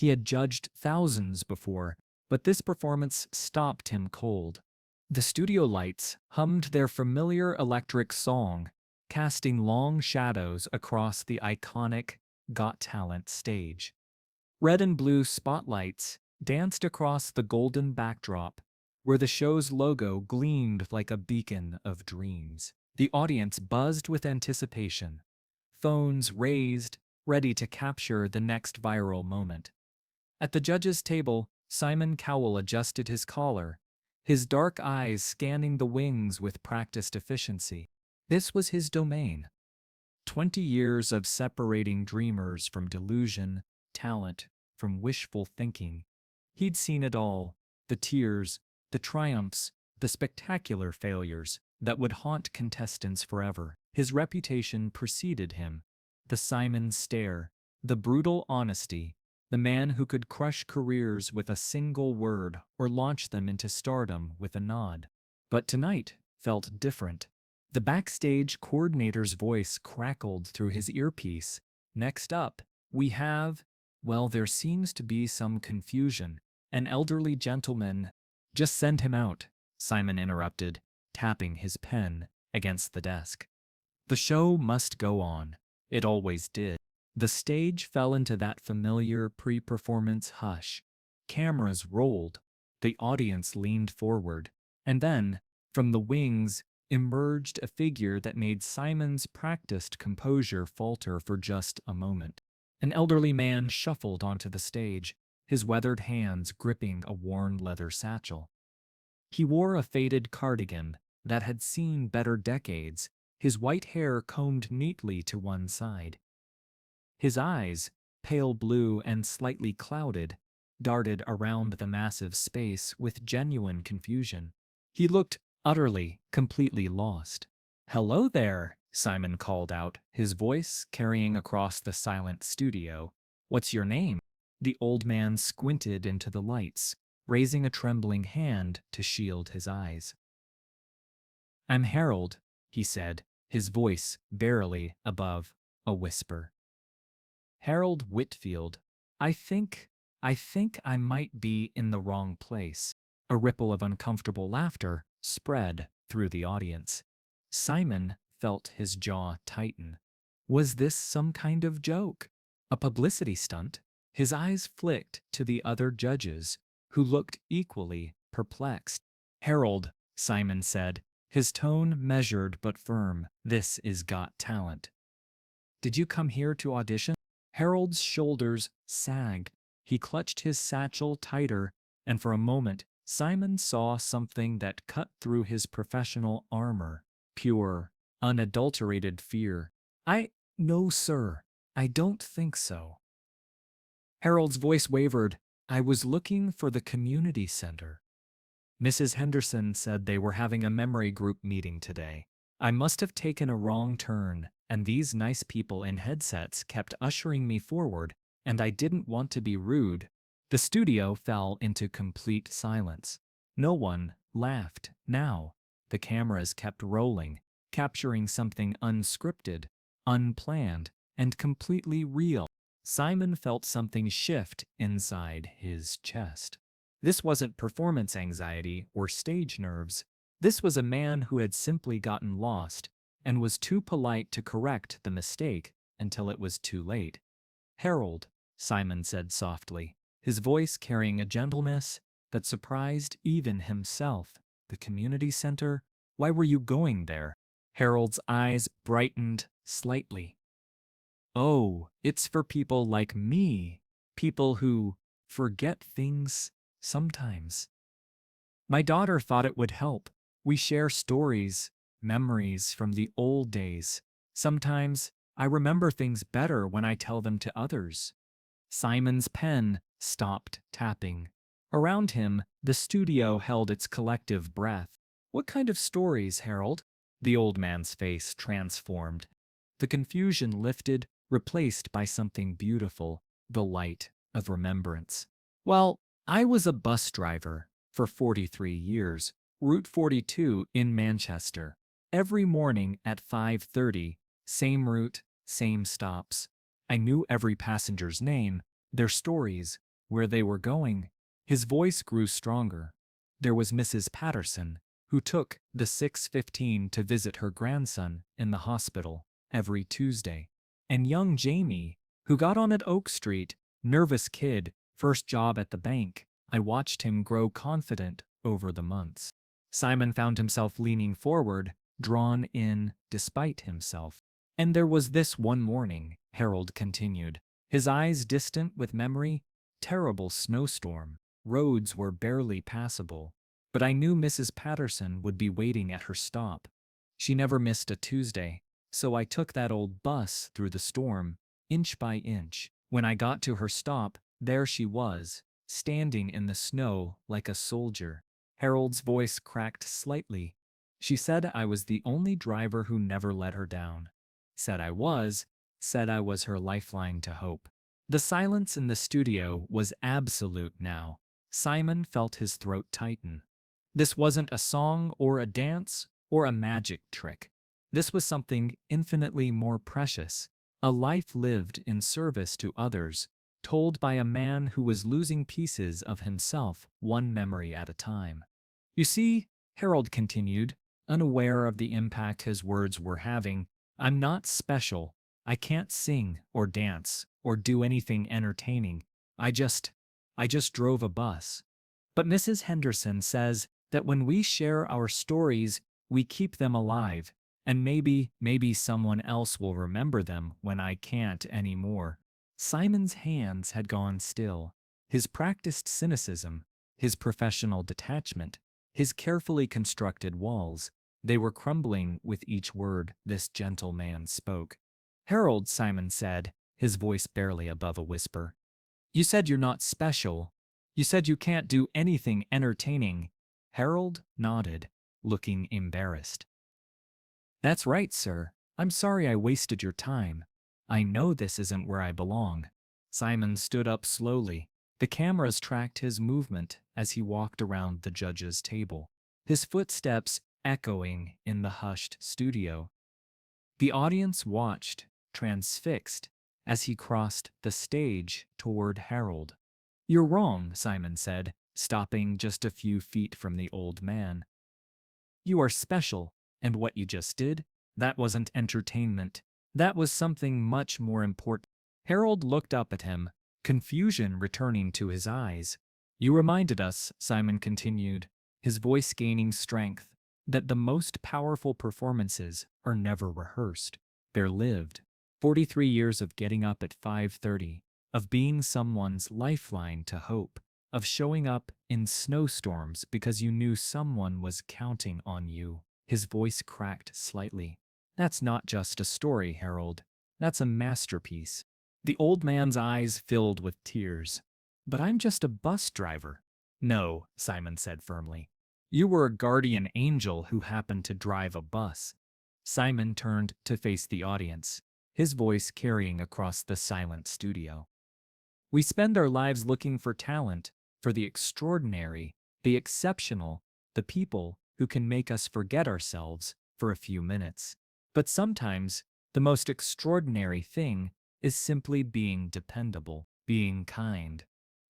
He had judged thousands before, but this performance stopped him cold. The studio lights hummed their familiar electric song, casting long shadows across the iconic Got Talent stage. Red and blue spotlights danced across the golden backdrop, where the show's logo gleamed like a beacon of dreams. The audience buzzed with anticipation, phones raised, ready to capture the next viral moment. At the judges' table, Simon Cowell adjusted his collar, his dark eyes scanning the wings with practiced efficiency. This was his domain. 20 years of separating dreamers from delusion, talent from wishful thinking. He'd seen it all, the tears, the triumphs, the spectacular failures that would haunt contestants forever. His reputation preceded him. The Simon stare, the brutal honesty, the man who could crush careers with a single word or launch them into stardom with a nod. But tonight felt different. The backstage coordinator's voice crackled through his earpiece. Next up, we have, well, there seems to be some confusion. An elderly gentleman. Just send him out, Simon interrupted, tapping his pen against the desk. The show must go on. It always did. The stage fell into that familiar pre-performance hush. Cameras rolled. The audience leaned forward. And then, from the wings, emerged a figure that made Simon's practiced composure falter for just a moment. An elderly man shuffled onto the stage, his weathered hands gripping a worn leather satchel. He wore a faded cardigan that had seen better decades, his white hair combed neatly to one side. His eyes, pale blue and slightly clouded, darted around the massive space with genuine confusion. He looked utterly, completely lost. "Hello there," Simon called out, his voice carrying across the silent studio. "What's your name?" The old man squinted into the lights, raising a trembling hand to shield his eyes. "I'm Harold," he said, his voice barely above a whisper. "Harold Whitfield. I think I might be in the wrong place." A ripple of uncomfortable laughter spread through the audience. Simon felt his jaw tighten. Was this some kind of joke? A publicity stunt? His eyes flicked to the other judges, who looked equally perplexed. "Harold," Simon said, his tone measured but firm, "this is Got Talent. Did you come here to audition?" Harold's shoulders sagged. He clutched his satchel tighter, and for a moment Simon saw something that cut through his professional armor. Pure, unadulterated fear. No, sir. I don't think so." Harold's voice wavered. "I was looking for the community center. Mrs. Henderson said they were having a memory group meeting today. I must have taken a wrong turn, and these nice people in headsets kept ushering me forward, and I didn't want to be rude." The studio fell into complete silence. No one laughed now. The cameras kept rolling, capturing something unscripted, unplanned, and completely real. Simon felt something shift inside his chest. This wasn't performance anxiety or stage nerves. This was a man who had simply gotten lost and was too polite to correct the mistake until it was too late. "Harold," Simon said softly, his voice carrying a gentleness that surprised even himself. "The community center? Why were you going there?" Harold's eyes brightened slightly. "Oh, it's for people like me, people who forget things sometimes. My daughter thought it would help. We share stories, memories from the old days. Sometimes I remember things better when I tell them to others." Simon's pen stopped tapping. Around him, the studio held its collective breath. "What kind of stories, Harold?" The old man's face transformed. The confusion lifted, replaced by something beautiful, the light of remembrance. "Well, I was a bus driver for 43 years, Route 42 in Manchester. Every morning at 5:30, same route, same stops. I knew every passenger's name, their stories, where they were going. His voice grew stronger. There was Mrs. Patterson, who took the 6:15 to visit her grandson in the hospital every Tuesday. And young Jamie, who got on at Oak Street, nervous kid, first job at the bank. I watched him grow confident over the months. Simon found himself leaning forward, drawn in despite himself. And there was this one morning, Harold continued, his eyes distant with memory. Terrible snowstorm. Roads were barely passable. But I knew Mrs. Patterson would be waiting at her stop. She never missed a Tuesday, so I took that old bus through the storm, inch by inch. When I got to her stop, there she was, standing in the snow like a soldier. Harold's voice cracked slightly. She said I was the only driver who never let her down. Said I was her lifeline to hope. The silence in the studio was absolute now. Simon felt his throat tighten. This wasn't a song or a dance or a magic trick. This was something infinitely more precious, a life lived in service to others, told by a man who was losing pieces of himself one memory at a time. You see, Harold continued, unaware of the impact his words were having, I'm not special. I can't sing or dance or do anything entertaining. I just drove a bus. But Mrs. Henderson says that when we share our stories, we keep them alive, and maybe someone else will remember them when I can't anymore. Simon's hands had gone still. His practiced cynicism, his professional detachment, his carefully constructed walls, they were crumbling with each word this gentle man spoke. Harold, Simon said, his voice barely above a whisper. You said you're not special. You said you can't do anything entertaining. Harold nodded, looking embarrassed. That's right, sir. I'm sorry I wasted your time. I know this isn't where I belong. Simon stood up slowly. The cameras tracked his movement as he walked around the judge's table, his footsteps echoing in the hushed studio. The audience watched, transfixed, as he crossed the stage toward Harold. You're wrong, Simon said, stopping just a few feet from the old man. You are special, and what you just did, that wasn't entertainment. That was something much more important. Harold looked up at him, confusion returning to his eyes. You reminded us, Simon continued, his voice gaining strength, that the most powerful performances are never rehearsed. They're lived. 43 years of getting up at 5:30, of being someone's lifeline to hope, of showing up in snowstorms because you knew someone was counting on you. His voice cracked slightly. That's not just a story, Harold. That's a masterpiece. The old man's eyes filled with tears. But I'm just a bus driver. No, Simon said firmly. You were a guardian angel who happened to drive a bus. Simon turned to face the audience, his voice carrying across the silent studio. We spend our lives looking for talent, for the extraordinary, the exceptional, the people who can make us forget ourselves for a few minutes. But sometimes, the most extraordinary thing is simply being dependable, being kind,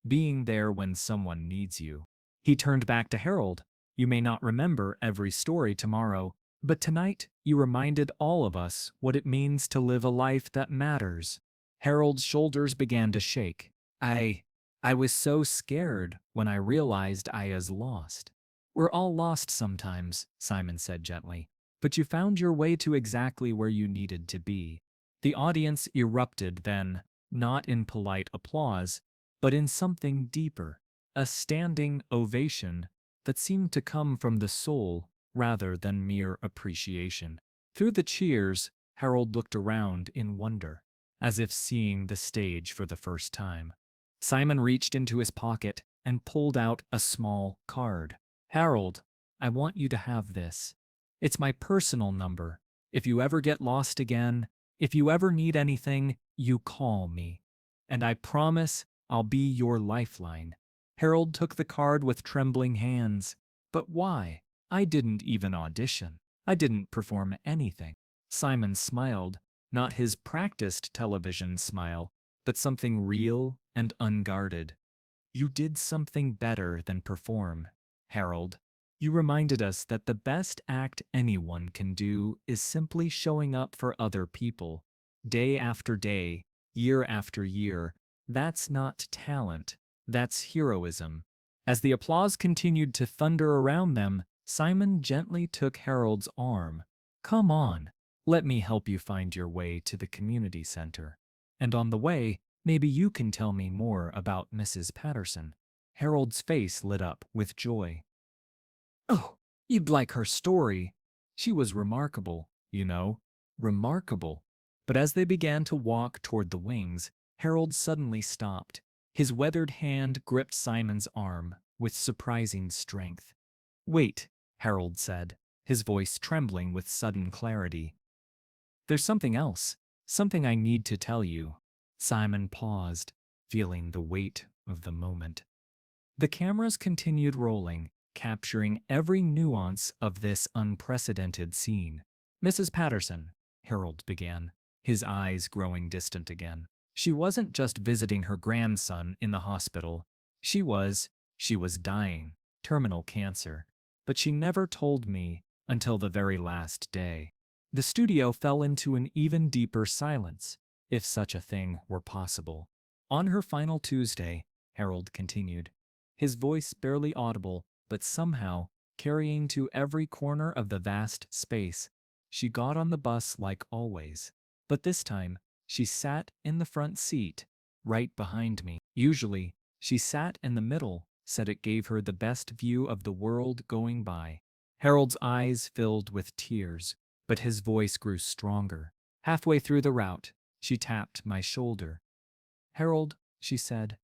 being there when someone needs you. He turned back to Harold. You may not remember every story tomorrow, but tonight you reminded all of us what it means to live a life that matters. Harold's shoulders began to shake. I was so scared when I realized I was lost. We're all lost sometimes, Simon said gently, but you found your way to exactly where you needed to be. The audience erupted then, not in polite applause, but in something deeper, a standing ovation that seemed to come from the soul rather than mere appreciation. Through the cheers, Harold looked around in wonder, as if seeing the stage for the first time. Simon reached into his pocket and pulled out a small card. Harold, I want you to have this. It's my personal number. If you ever get lost again, if you ever need anything, you call me. And I promise I'll be your lifeline. Harold took the card with trembling hands. But why? I didn't even audition. I didn't perform anything. Simon smiled, not his practiced television smile, but something real and unguarded. You did something better than perform, Harold. You reminded us that the best act anyone can do is simply showing up for other people, day after day, year after year. That's not talent, that's heroism. As the applause continued to thunder around them, Simon gently took Harold's arm. Come on, let me help you find your way to the community center. And on the way, maybe you can tell me more about Mrs. Patterson. Harold's face lit up with joy. Oh, you'd like her story. She was remarkable, you know. Remarkable. But as they began to walk toward the wings, Harold suddenly stopped. His weathered hand gripped Simon's arm with surprising strength. Wait, Harold said, his voice trembling with sudden clarity. There's something else, something I need to tell you. Simon paused, feeling the weight of the moment. The cameras continued rolling, capturing every nuance of this unprecedented scene. Mrs. Patterson, Harold began, his eyes growing distant again. She wasn't just visiting her grandson in the hospital. She was dying, terminal cancer. But she never told me until the very last day. The studio fell into an even deeper silence, if such a thing were possible. On her final Tuesday, Harold continued, his voice barely audible, but somehow carrying to every corner of the vast space. She got on the bus like always, but this time she sat in the front seat, right behind me. Usually, she sat in the middle, said it gave her the best view of the world going by. Harold's eyes filled with tears, but his voice grew stronger. Halfway through the route, she tapped my shoulder. Harold, she said,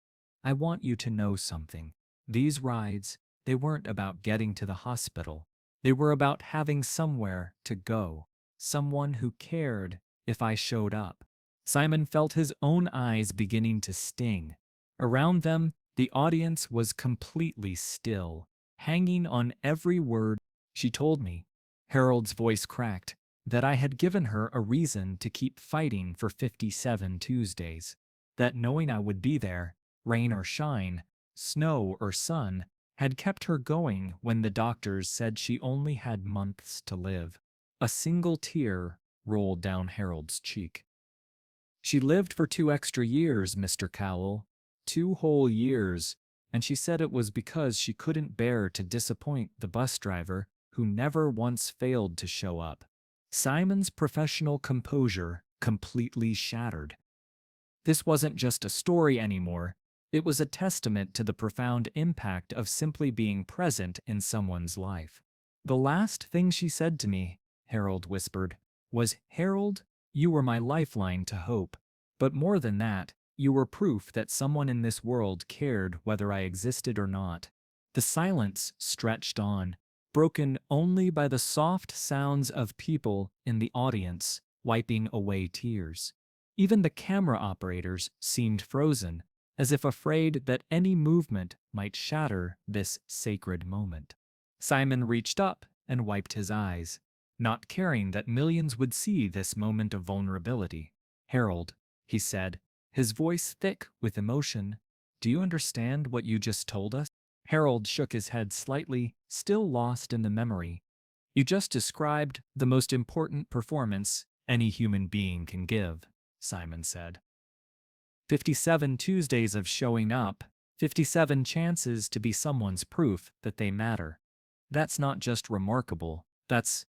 I want you to know something. These rides, they weren't about getting to the hospital. They were about having somewhere to go, someone who cared if I showed up. Simon felt his own eyes beginning to sting. Around them, the audience was completely still, hanging on every word she told me. Harold's voice cracked, that I had given her a reason to keep fighting for 57 Tuesdays. That knowing I would be there, rain or shine, snow or sun, had kept her going when the doctors said she only had months to live. A single tear rolled down Harold's cheek. She lived for 2 extra years, Mr. Cowell, 2 whole years, and she said it was because she couldn't bear to disappoint the bus driver who never once failed to show up. Simon's professional composure completely shattered. This wasn't just a story anymore. It was a testament to the profound impact of simply being present in someone's life. The last thing she said to me, Harold whispered, was, Harold, you were my lifeline to hope. But more than that, you were proof that someone in this world cared whether I existed or not. The silence stretched on, broken only by the soft sounds of people in the audience wiping away tears. Even the camera operators seemed frozen, as if afraid that any movement might shatter this sacred moment. Simon reached up and wiped his eyes, not caring that millions would see this moment of vulnerability. Harold, he said, his voice thick with emotion, do you understand what you just told us? Harold shook his head slightly, still lost in the memory. You just described the most important performance any human being can give, Simon said. 57 Tuesdays of showing up, 57 chances to be someone's proof that they matter. That's not just remarkable, that's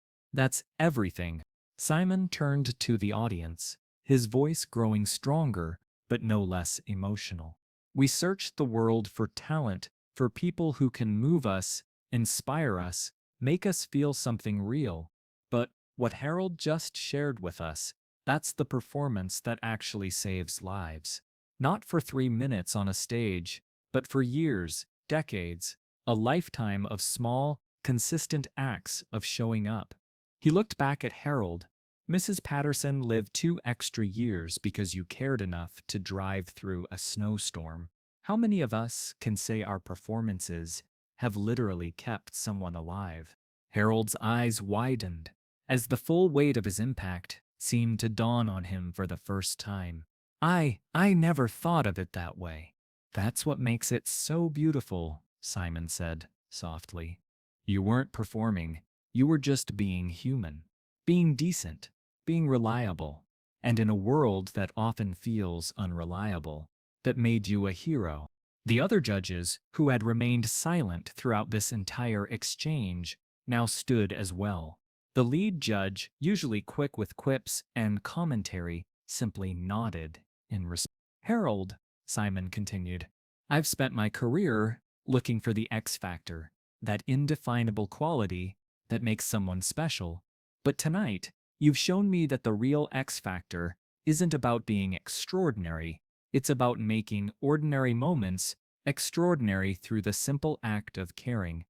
everything. Simon turned to the audience, his voice growing stronger but no less emotional. We search the world for talent, for people who can move us, inspire us, make us feel something real. But what Harold just shared with us, that's the performance that actually saves lives. Not for 3 minutes on a stage, but for years, decades, a lifetime of small, consistent acts of showing up. He looked back at Harold. Mrs. Patterson lived 2 extra years because you cared enough to drive through a snowstorm. How many of us can say our performances have literally kept someone alive? Harold's eyes widened as the full weight of his impact seemed to dawn on him for the first time. I never thought of it that way. That's what makes it so beautiful, Simon said, softly. You weren't performing, you were just being human, being decent, being reliable, and in a world that often feels unreliable, that made you a hero. The other judges, who had remained silent throughout this entire exchange, now stood as well. The lead judge, usually quick with quips and commentary, simply nodded in response. Harold, Simon continued, I've spent my career looking for the X factor, that indefinable quality that makes someone special. But tonight, you've shown me that the real X factor isn't about being extraordinary, it's about making ordinary moments extraordinary through the simple act of caring.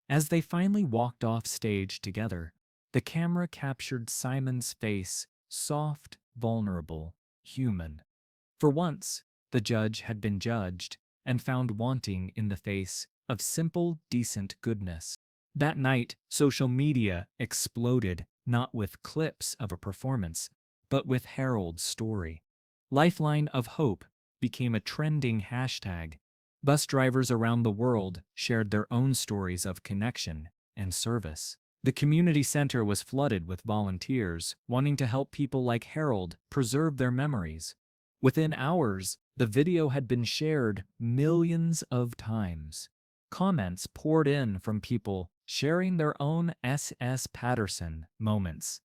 As they finally walked off stage together, the camera captured Simon's face, soft, vulnerable, human. For once, the judge had been judged and found wanting in the face of simple, decent goodness. That night, social media exploded, not with clips of a performance, but with Harold's story. Lifeline of Hope became a trending hashtag. Bus drivers around the world shared their own stories of connection and service. The community center was flooded with volunteers wanting to help people like Harold preserve their memories. Within hours, the video had been shared millions of times. Comments poured in from people sharing their own SS Patterson moments.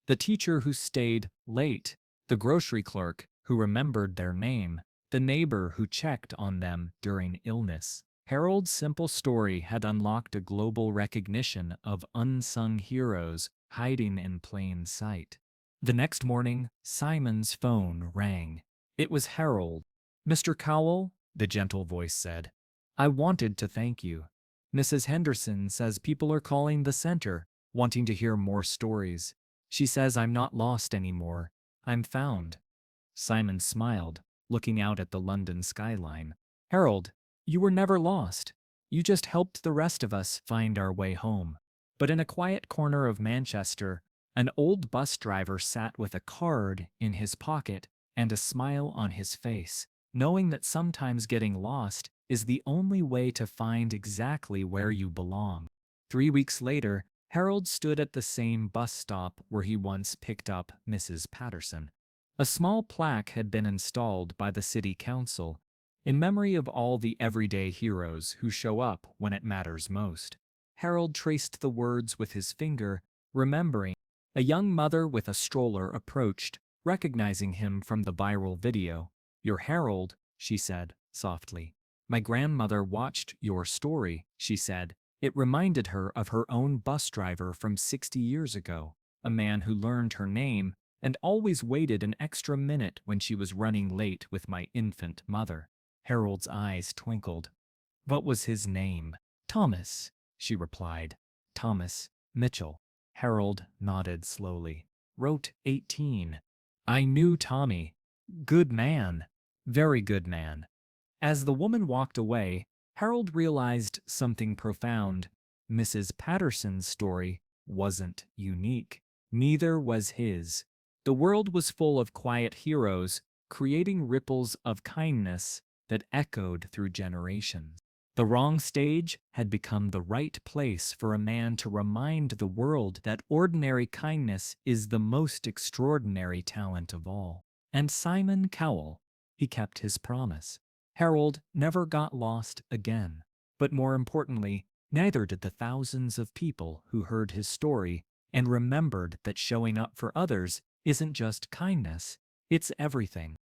The teacher who stayed late, the grocery clerk who remembered their name, the neighbor who checked on them during illness. Harold's simple story had unlocked a global recognition of unsung heroes hiding in plain sight. The next morning, Simon's phone rang. It was Harold. Mr. Cowell, the gentle voice said, I wanted to thank you. Mrs. Henderson says people are calling the center, wanting to hear more stories. She says I'm not lost anymore. I'm found. Simon smiled, looking out at the London skyline. Harold, you were never lost. You just helped the rest of us find our way home. But in a quiet corner of Manchester, an old bus driver sat with a card in his pocket and a smile on his face, knowing that sometimes getting lost is the only way to find exactly where you belong. 3 weeks later, Harold stood at the same bus stop where he once picked up Mrs. Patterson. A small plaque had been installed by the city council in memory of all the everyday heroes who show up when it matters most. Harold traced the words with his finger, remembering. A young mother with a stroller approached, recognizing him from the viral video. You're Harold, she said, softly. My grandmother watched your story, she said. It reminded her of her own bus driver from 60 years ago, a man who learned her name and always waited an extra minute when she was running late with my infant mother. Harold's eyes twinkled. What was his name? Thomas, she replied. Thomas Mitchell. Harold nodded slowly. Wrote 18. I knew Tommy. Good man. Very good man. As the woman walked away, Harold realized something profound. Mrs. Patterson's story wasn't unique. Neither was his. The world was full of quiet heroes, creating ripples of kindness that echoed through generations. The wrong stage had become the right place for a man to remind the world that ordinary kindness is the most extraordinary talent of all. And Simon Cowell, he kept his promise. Harold never got lost again. But more importantly, neither did the thousands of people who heard his story and remembered that showing up for others isn't just kindness, it's everything.